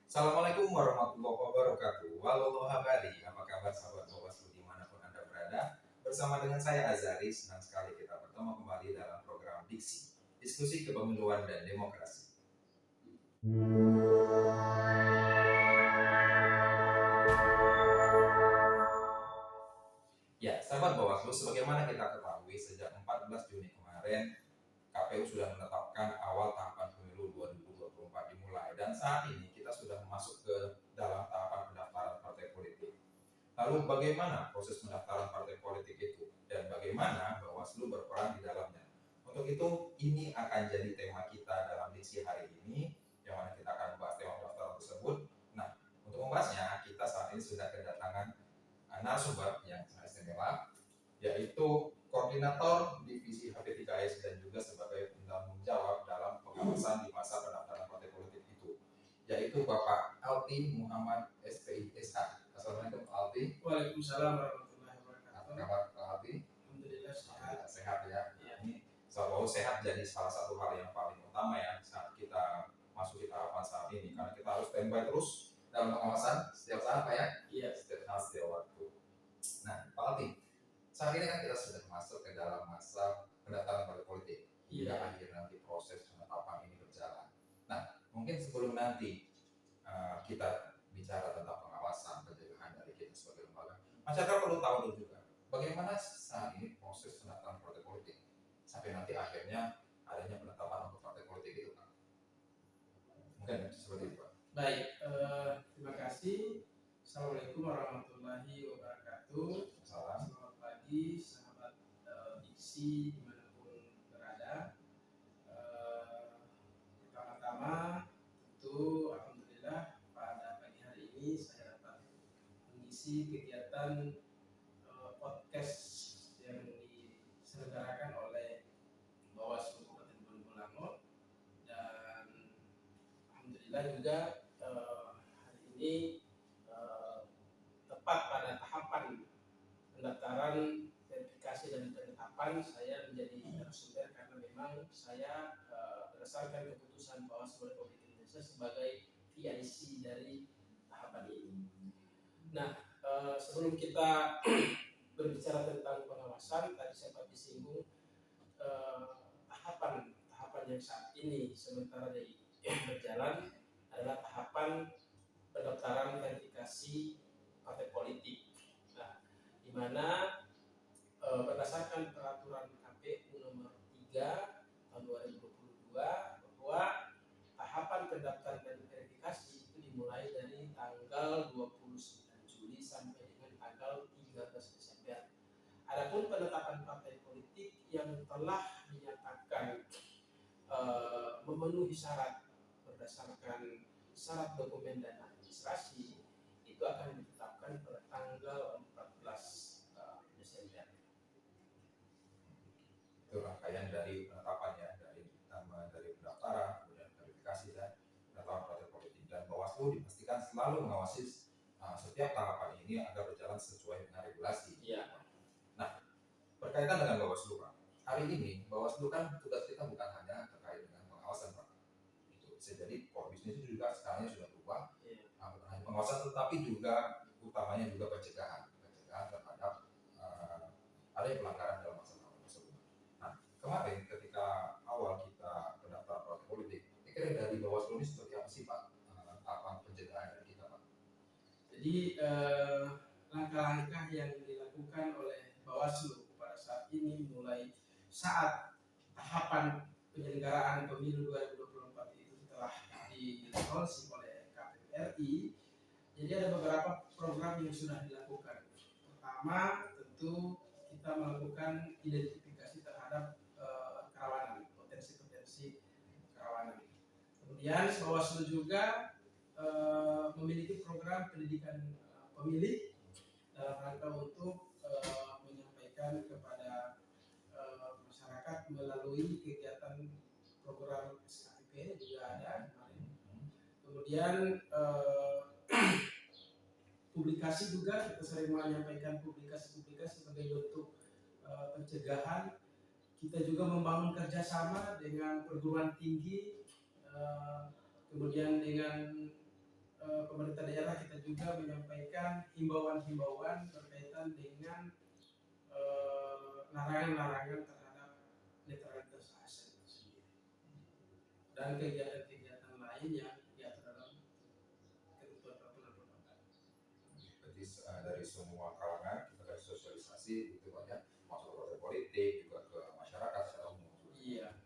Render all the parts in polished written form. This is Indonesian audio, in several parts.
Assalamualaikum warahmatullahi wabarakatuh. Halo habari, apa kabar sahabat Bawaslu dimanapun Anda berada? Bersama dengan saya Azari, senang sekali kita bertemu kembali dalam program Diksi, Diskusi Kepemiluan dan Demokrasi. Ya, sahabat Bawaslu, sebagaimana kita ketahui sejak 14 Juni kemarin, KPU sudah menetapkan awal tahapan pemilu 2024 dimulai, dan saat ini kita sudah masuk ke dalam tahapan pendaftaran partai politik. Lalu bagaimana proses pendaftaran partai politik itu dan bagaimana Bawaslu berperan di dalamnya? Untuk itu, ini akan jadi tema kita dalam diksi hari ini, yang mana kita akan membahas tema pendaftaran tersebut. Nah, untuk membahasnya, kita saat ini sudah kedatangan narasumber yang sangat istimewa, yaitu Koordinator Divisi HP3S dan juga sebagai penanggung jawab dalam pengawasan di masa pendaftaran partai politik itu, yaitu Bapak Alti Muhammad SPISH. Assalamualaikum Pak Alti. Waalaikumsalam warahmatullahi wabarakatuh. Apa kabar Pak Alti? Alhamdulillah sehat. Sehat ya. Ini selalu sehat jadi salah satu hal yang paling utama ya saat kita masuk di tahapan saat ini, karena kita harus standby terus dalam pengawasan setiap saat Pak ya. Iya. Setiap waktu. Nah Pak Alti, saat ini kan kita sudah masuk ke dalam masa pendaftaran partai politik. Hingga akhir nanti proses penetapan ini berjalan. Nah, mungkin sebelum nanti kita bicara tentang pengawasan pencegahan dari kita sebagai lembaga, masyarakat perlu tahu dulu juga bagaimana saat ini proses pendaftaran partai politik sampai nanti akhirnya adanya penetapan untuk partai politik itu Pak. Mungkin seperti itu Pak. Baik, terima kasih. Assalamualaikum warahmatullahi wabarakatuh. Salam. Selamat pagi sahabat Diksi dimanapun berada. Pertama-tama tentu alhamdulillah pada pagi hari ini saya dapat mengisi kegiatan podcast yang diselenggarakan oleh Bawaslu Kabupaten Bonegolango, dan alhamdulillah juga hari ini tepat pada tahapan pendaftaran verifikasi dan penetapan saya menjadi narasumber karena memang saya berdasarkan keputusan Bawaslu Republik Indonesia sebagai PIC dari tahapan ini. Nah, sebelum kita berbicara tentang pengawasan, tadi sempat disinggung tahapan yang saat ini sementara berjalan adalah tahapan pendaftaran verifikasi partai politik. Nah, di mana berdasarkan peraturan KPU nomor 3 tahun 2022 bahwa tahapan pendaftaran dan verifikasi itu dimulai dari tanggal 29 Juli sampai dengan tanggal 13 Desember. Adapun penetapan partai politik yang telah dinyatakan memenuhi syarat berdasarkan syarat dokumen dan administrasi itu akan ditetapkan pada tanggal 14 Desember. Itu rangkaian dari penetapannya, dari pendaftaran, kemudian verifikasi dan penetapan partai politik, dan Bawaslu dipastikan selalu mengawasi setiap tahapan ini agar berjalan sesuai dengan regulasi. Iya. Nah, berkaitan dengan Bawaslu Pak, hari ini Bawaslu kan tugas kita bukan hanya terkait dengan pengawasan Pak. Itu bisa jadi core bisnis itu juga sekarang sudah berubah. Bukan hanya pengawasan tetapi juga utamanya juga pencegahan terhadap adanya pelanggaran dalam masa tahapan tersebut. Nah, kemarin ketika awal kita pendaftaran partai politik, kira dari Bawaslu ini seperti apa sih Pak tahapan pencegahan dari kita Pak? Jadi langkah-langkah yang dilakukan oleh Bawaslu pada saat ini mulai saat tahapan penyelenggaraan pemilu 2024 itu telah dilaunching oleh KPU RI. Jadi ada beberapa program yang sudah dilakukan. Pertama, tentu kita melakukan identifikasi terhadap kerawanan, potensi-potensi kerawanan. Kemudian Bawaslu juga memiliki program pendidikan pemilih dalam rangka untuk menyampaikan kepada masyarakat melalui kegiatan program SKP juga ada kemarin. Kemudian publikasi juga kita sering menyampaikan publikasi sebagai bentuk pencegahan. Kita juga membangun kerjasama dengan perguruan tinggi, kemudian dengan pemerintah daerah kita juga menyampaikan himbauan-himbauan berkaitan dengan larangan-larangan terhadap netralitas ASN itu sendiri dan kegiatan-kegiatan lain yang diatur dalam ketentuan peraturan perundang-undangan. Berarti dari semua kalangan kita kasih sosialisasi gitu Pak ya, masuk ke politik juga ke masyarakat secara umum. Iya.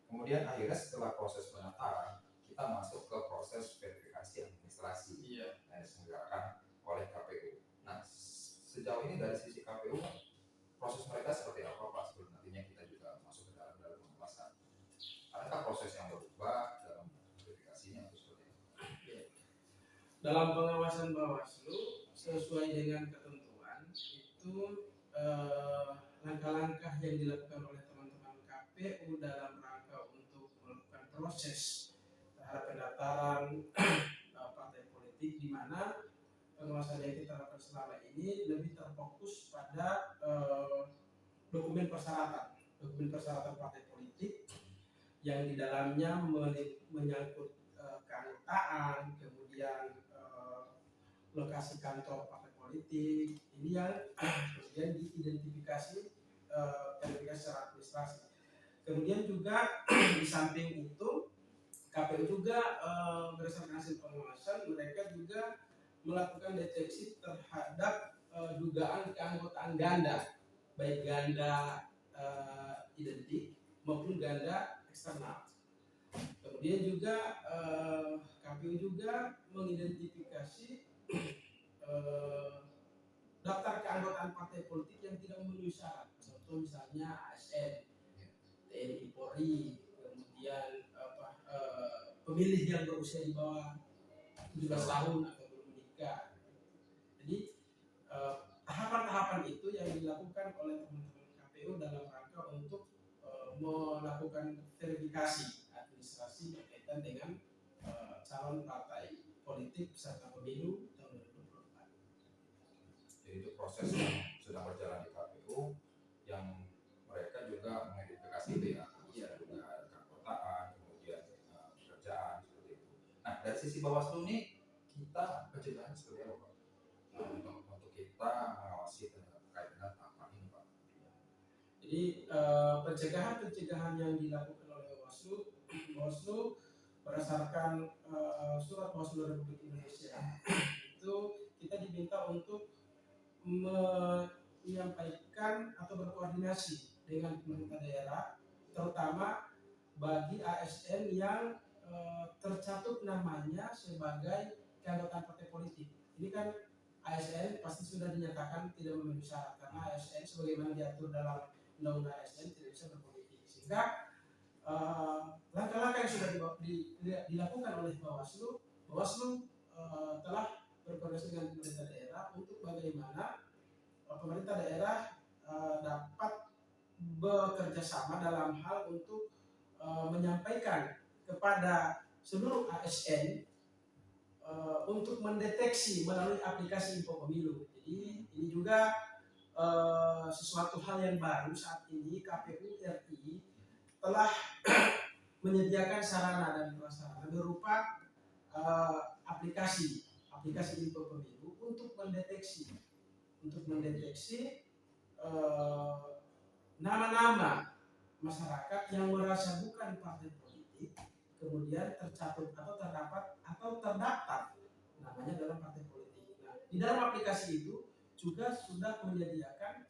Kemudian akhirnya setelah proses pendaftaran kita masuk ke proses verifikasi administrasi yang diselenggarakan oleh KPU. Nah, sejauh ini dari sisi KPU proses mereka seperti apa Pak, sebelum nantinya kita juga masuk ke dalam pengawasan? Adakah proses yang berubah dalam verifikasinya atau seperti apa? Dalam pengawasan Bawaslu sesuai dengan ketentuan itu langkah-langkah yang dilakukan oleh teman-teman KPU dalam rangka untuk melakukan proses terhadap pendaftaran partai politik, di mana pengawasan yang kita lakukan selama ini lebih terfokus pada dokumen persyaratan partai politik yang di dalamnya menyangkut keanggotaan, kemudian lokasi kantor partai politik, ini yang kemudian diidentifikasi verifikasi secara administrasi. Kemudian juga di samping itu KPU juga berdasarkan hasil pengawasan mereka juga melakukan deteksi terhadap dugaan keanggotaan ganda, baik ganda identik maupun ganda eksternal. Kemudian juga KPU juga mengidentifikasi daftar keanggotaan partai politik yang tidak memenuhi syarat. Contoh misalnya ASN, TNI Polri, kemudian pemilih yang berusia di bawah 17 tahun atau belum menikah. Jadi tahapan-tahapan itu yang dilakukan oleh teman-teman KPU dalam rangka untuk melakukan verifikasi administrasi berkaitan dengan calon partai politik peserta pemilu tahun 2024. Jadi itu proses yang sedang berjalan di KPU yang mereka juga mengidentifikasi itu ya, juga keanggotaan, kemudian pekerjaan seperti itu. Nah, dari sisi Bawaslu ini kita pencegahan seperti apa Pak? Untuk kita mengawasi terkait dengan tahapan ini Pak. Jadi pencegahan yang dilakukan oleh Bawaslu berdasarkan surat Bawaslu Republik Indonesia itu kita diminta untuk menyampaikan atau berkoordinasi dengan pemerintah daerah, terutama bagi ASN yang tercatut namanya sebagai keanggotaan partai politik. Ini kan ASN pasti sudah dinyatakan tidak memenuhi syarat karena ASN sebagaimana diatur dalam Undang-Undang ASN tidak bisa berpolitik, sehingga langkah-langkah yang sudah dilakukan oleh Bawaslu telah berkoordinasi dengan pemerintah daerah untuk bagaimana pemerintah daerah dapat bekerja sama dalam hal untuk menyampaikan kepada seluruh ASN untuk mendeteksi melalui aplikasi Info Pemilu. Jadi ini juga sesuatu hal yang baru saat ini. KPU RI telah menyediakan sarana dan prasarana berupa aplikasi Info Pemilu untuk mendeteksi nama-nama masyarakat yang merasa bukan partai politik kemudian tercatut atau terdapat atau terdaftar namanya dalam partai politik. Nah, di dalam aplikasi itu juga sudah menyediakan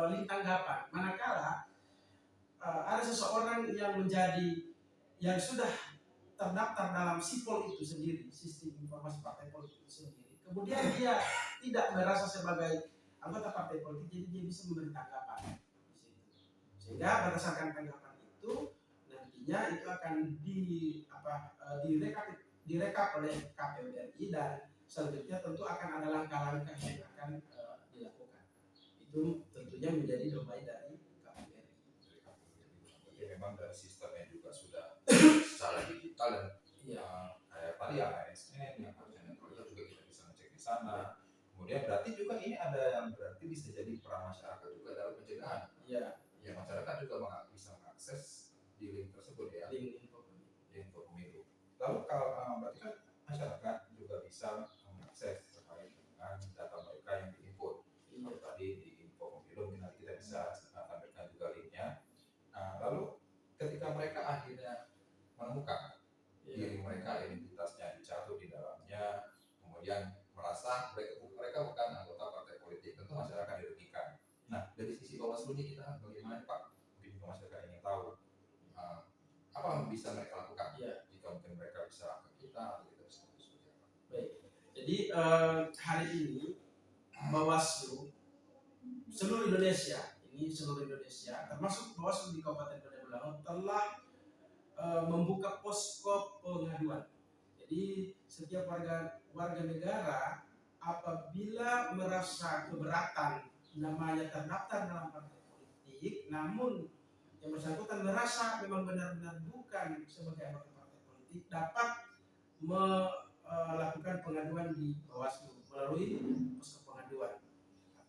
link tanggapan manakala ada seseorang yang sudah terdaftar dalam SIPOL itu sendiri, Sistem Informasi Partai Politik itu sendiri. Kemudian dia tidak merasa sebagai anggota partai politik, jadi dia bisa memberi tanggapan di situ. Sehingga berdasarkan tanggapan itu nantinya itu akan direkap oleh KPU RI dan selanjutnya tentu akan ada langkah-langkah yang akan dilakukan. Itu tentunya menjadi domain dari KPU RI. Jadi memang dari sistemnya juga sudah secara digital dan kayak tadi ya ASN yang harusnya netral juga kita bisa ngecek di sana. Kemudian berarti juga ini ada yang berarti bisa jadi peran masyarakat juga dalam pencegahan. Iya. Ya masyarakat juga bisa mengakses di link tersebut ya. Link Info Pemilu. Lalu kalau berarti kan masyarakat juga bisa mengakses terkait dengan data mereka yang diinput. Kalau tadi di info pemilu mungkin nanti kita bisa tampilkan juga linknya. Lalu ketika mereka akhirnya menemukan diri mereka, identitasnya dicatut di dalamnya, kemudian merasa mereka bukan anggota partai politik, tentu masyarakat dirugikan. Nah, dari sisi Bawaslu ini kita bagaimana Pak? Mungkin juga masyarakat ingin tahu apa yang bisa mereka lakukan jika mungkin mereka bisa ke kita atau kita bisa seperti apa. Baik. Jadi hari ini Bawaslu seluruh Indonesia, termasuk Bawaslu di Kabupaten Pandeglang telah membuka posko pengaduan. Jadi setiap warga negara apabila merasa keberatan namanya terdaftar dalam partai politik, namun yang bersangkutan merasa memang benar-benar bukan sebagai anggota partai politik, dapat melakukan pengaduan di Bawaslu melalui posko pengaduan.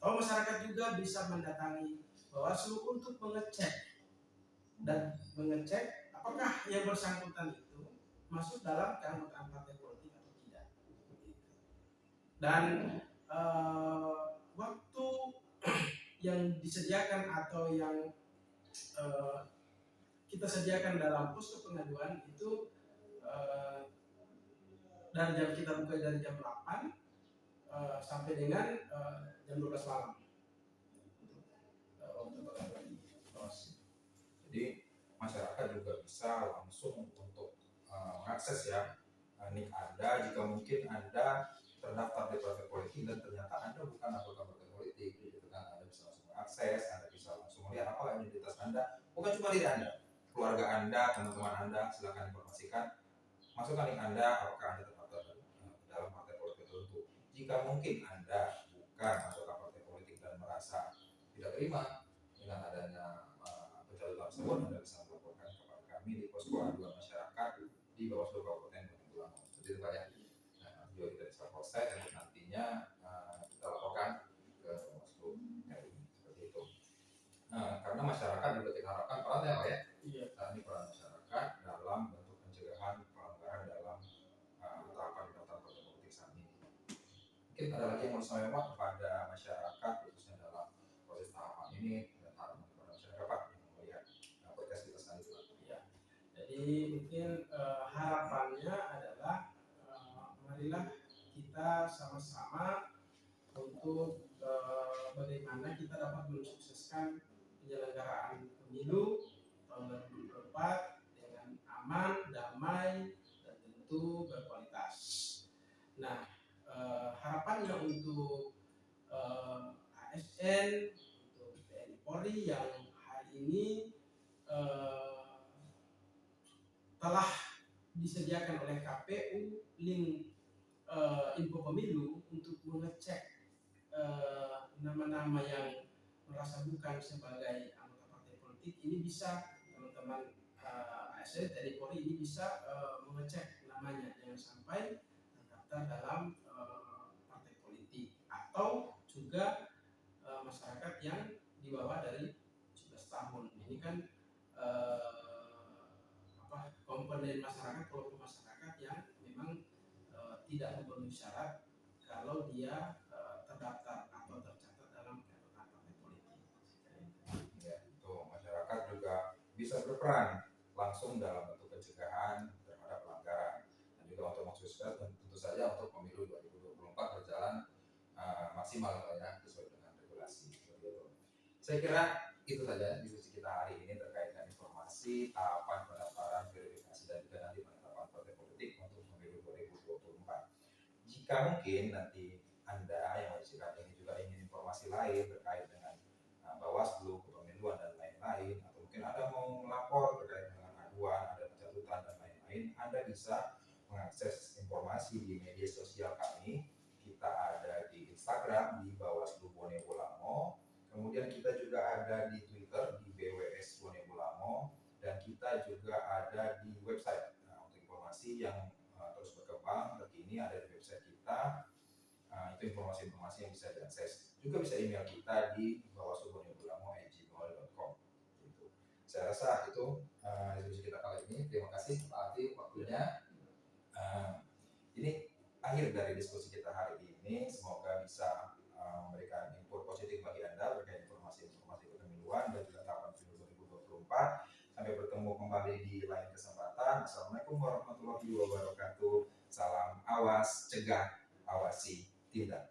Atau masyarakat juga bisa mendatangi Bawaslu untuk mengecek apakah yang bersangkutan itu masuk dalam keanggotaan partai politik atau tidak. Dan waktu yang disediakan atau yang kita sediakan dalam posko pengaduan itu dari jam kita buka dari jam 8 sampai dengan jam 12 malam untuk pengaduan di Bawaslu. Jadi masyarakat juga bisa langsung untuk mengakses ya nik Anda jika mungkin Anda terdaftar di partai politik dan ternyata Anda bukan anggota partai politik, gitu kan. Anda bisa langsung mengakses, Anda bisa langsung melihat apa identitas Anda, bukan cuma diri Anda, keluarga Anda, teman-teman Anda, silakan informasikan, masukkan nik Anda apakah Anda terdaftar dalam partai politik tertentu. Jika mungkin Anda bukan anggota partai politik dan merasa tidak terima dengan adanya pencalonan tersebut, Anda bisa melaporkan kepada kami di posko aduan masyarakat di Bawaslu Kabupaten Pandeglang. Seperti itu Pak ya. Nah, juga kita bisa proses dan nantinya kita laporkan ke Bawaslu RI seperti itu. Nah, karena masyarakat juga kita harapkan peran ya Pak ya. Nah, ini peran masyarakat dalam bentuk pencegahan pelanggaran dalam tahapan pendaftaran partai politik saat ini. Mungkin ada lagi yang mau saya sampaikan kepada masyarakat khususnya dalam proses tahapan ini dan harapan kepada masyarakat Pak yang melihat podcast kita selanjutnya. Ya. Jadi mungkin harapannya adalah marilah kita sama-sama untuk bagaimana kita dapat mensukseskan penyelenggaraan pemilu tahun 2024 dengan aman, damai, dan tentu berkualitas. Nah, harapannya untuk ASN, untuk TNI Polri yang hari ini telah disediakan oleh KPU link info pemilu untuk mengecek nama-nama yang merasa bukan sebagai anggota partai politik. Ini bisa teman-teman ASN TNI Polri ini bisa mengecek namanya, jangan sampai terdaftar dalam partai politik atau juga masyarakat yang di bawah dari 17 tahun. Ini kan komponen masyarakat, kelompok masyarakat yang memang tidak memenuhi syarat kalau dia terdaftar atau tercatat dalam keanggotaan partai politik. Ya, itu masyarakat juga bisa berperan langsung dalam bentuk pencegahan terhadap pelanggaran dan juga untuk mensukseskan tentu saja untuk pemilu 2024 berjalan maksimal ya sesuai dengan regulasi. Saya kira itu saja diskusi kita hari ini terkait dengan informasi tahapan pendaftaran, verifikasi dan juga nanti penetapan partai politik untuk pemilu 2024. Jika mungkin nanti Anda yang menyaksikan ini juga ingin informasi lain terkait dengan Bawaslu, kepemiluan dan lain-lain, atau mungkin Anda mau melapor terkait dengan aduan, ada pencatutan dan lain-lain, Anda bisa mengakses informasi di media sosial kami. Kita ada di Instagram di Bawaslu Bonebolango, kemudian kita juga ada di Twitter di BWS Bonebolango, dan kita juga ada di website. Nah, untuk informasi yang terus berkembang terkini ada di website kita. Itu informasi-informasi yang bisa diakses. Juga bisa email kita di bawaslu.bonebolango@gmail.com. Gitu. Saya rasa itu diskusi kita kali ini. Terima kasih Pak Ati waktunya. Ini akhir dari diskusi kita hari ini. Semoga bisa memberikan input positif bagi Anda terkait informasi-informasi kepemiluan dan juga tahapan pemilu 2024. Sampai bertemu kembali di lain kesempatan. Assalamualaikum warahmatullahi wabarakatuh. Salam awas, cegah, awasi, tindak.